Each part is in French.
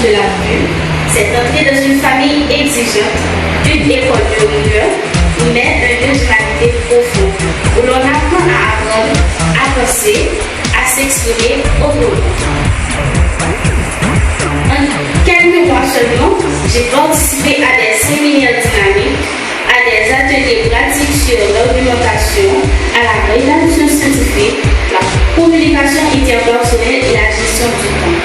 de la rue, c'est entrer dans une famille exigeante, une école de rigueur, mais un lieu d'humanité profond, où l'on apprend à apprendre, à penser, à s'exprimer autrement. En quelques mois seulement, j'ai participé à des séminaires dynamiques, à des ateliers pratiques sur l'argumentation, à la rédaction scientifique, la communication interpersonnelle et la gestion du temps.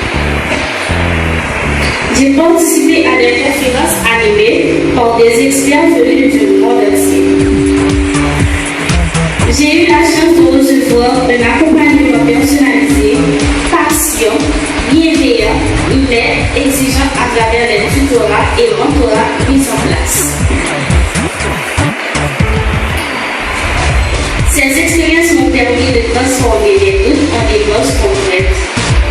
J'ai participé à des conférences animées par des experts venus du monde entier. J'ai eu la chance de recevoir un accompagnement personnalisé, patient, bienveillant, mais exigeant à travers les tutorats et mentorats mis en place. Ces expériences m'ont permis de transformer les doutes en démarches concrètes,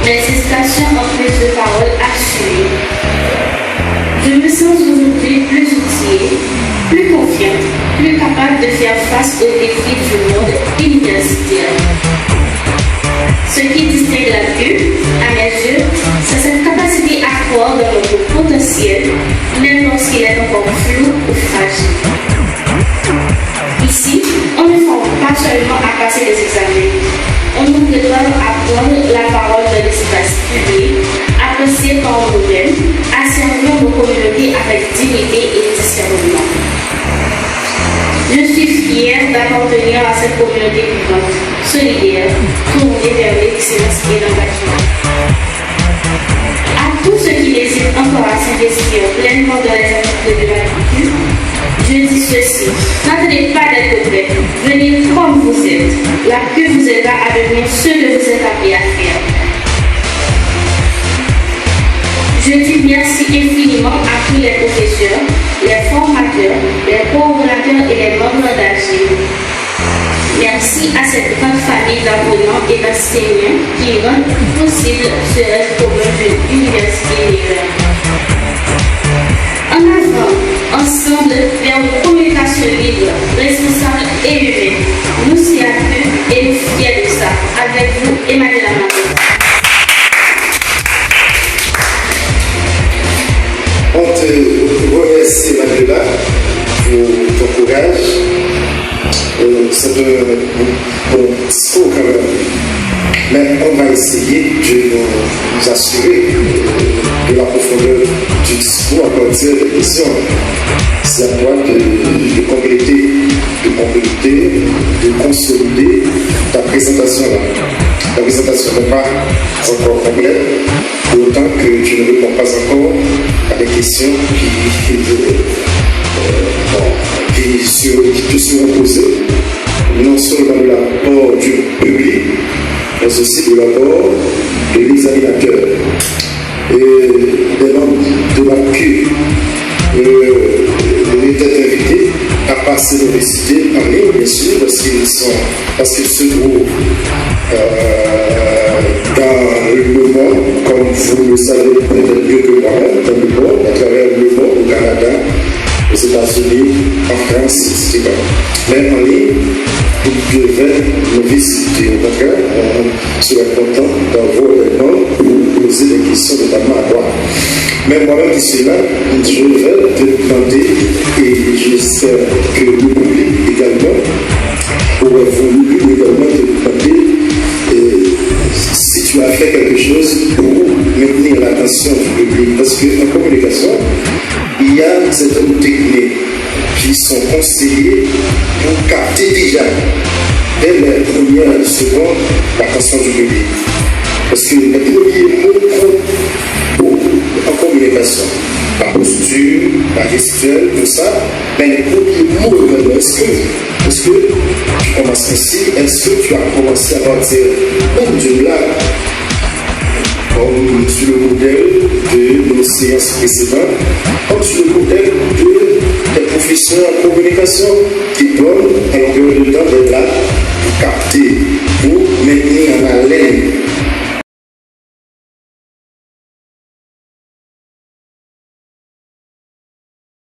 mes hésitations en prise de parole assumée. Je me sens aujourd'hui plus outillée, plus confiante, plus capable de faire face aux défis du monde universitaire. Ce qui distingue la PUC, à mes yeux, c'est cette capacité à croire dans notre potentiel, même lorsqu'il est encore flou ou fragile. Ici, on ne forme pas seulement à passer des examens. On nous prépare à prendre la parole dans l'espace public, à penser par nous-mêmes, à servir nos communautés avec dignité et discernement. Je suis fière d'appartenir à cette communauté vivante, solidaire, tournée vers l'excellence et l'engagement. À tous ceux qui hésitent encore à s'investir pleinement dans les activités de la culture, je dis ceci, n'attendez pas d'être prêt, venez comme vous êtes. La PUC vous aidera à devenir ce que vous êtes appelé à faire. Je dis merci infiniment à tous les professeurs, les formateurs, les coordonnateurs et les membres d'AG. Merci à cette grande famille d'apprenants et d'enseignants qui rendent possible ce rêve commun d'une université meilleure. En avant, ensemble, vers une communication libre, responsable et humaine. Nous sommes à PUC et nous sommes fiers de ça. Avec vous, Emmanuel Amadou. On te remercie, Manuela, pour ton courage. C'est un bon discours quand même. Mais on va essayer de nous assurer de la profondeur du discours à partir des questions. C'est à toi de compléter, de consolider ta présentation là. La présentation n'est pas encore complète, autant que tu ne réponds pas encore à des questions qui te seront posées, non seulement de la part du public, mais aussi de la part de l'examinateur et des membres de la queue. Était invité à passer l'université en ligne, bien sûr, parce qu'ils se trouvent dans le monde, comme vous le savez peut-être mieux que moi-même, dans le monde, à travers le monde, au Canada, aux États-Unis, en France, etc. Mais en ligne, vous devez nous visiter. Donc, on serait content d'avoir des gens pour poser des questions, notamment à toi. Mais moi-même, d'ici là, je vais te demander, et j'espère que le public également aurait voulu également te demander si tu as fait quelque chose pour maintenir l'attention du public. Parce qu'en communication, il y a certaines techniques qui sont conseillées pour capter déjà, dès les premières secondes, l'attention du public. Parce que les premiers mots comptent beaucoup en communication. La posture, la gestuelle, tout ça, mais les premiers mots également, est-ce que tu commences ainsi? Est-ce que tu as commencé à partir même d'une blague, comme sur le modèle de nos séances précédentes, comme sur le modèle des professeurs en communication qui donnent à longueur de temps des blagues pour capter, pour maintenir en haleine